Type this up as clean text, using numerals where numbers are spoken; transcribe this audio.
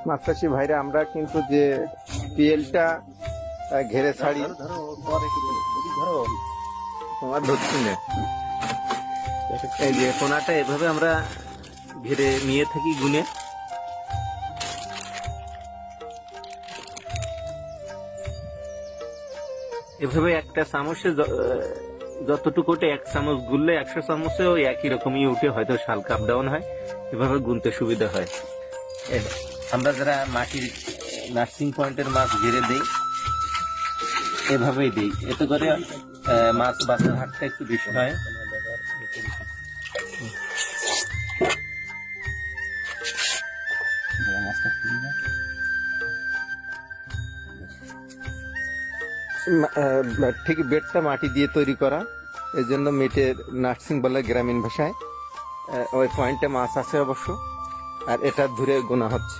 মাছ চাষি ভাইরা আমরা কিন্তু যে পিএলটা ঘেরে ছাড়ি, তোমার ধরছি না, এই যে কোনাটা এভাবে আমরা ঘিরে নিয়ে থাকি গুনে। এভাবে একটা চামচে যতটুকু ওঠে, 1 চামচ গুললে 100 চামচেও একই রকমই উঠে, হয়তো শালকা আপ ডাউন হয়, এভাবে গুনতে সুবিধা হয়। আমরা যারা মাটির নার্সিং পয়েন্টের মাছ ঘিরে দেই, এভাবেই দিই, এতে করে মাছ বাজার হাটটা একটু বেশি হয়। ঠিক বেডটা মাটি দিয়ে তৈরি করা, এই জন্য মেটের নার্সিং বলে গ্রামীণ ভাষায়। ওই পয়েন্টে মাছ আছে অবশ্য, আর এটা ধরে গোনা হচ্ছে।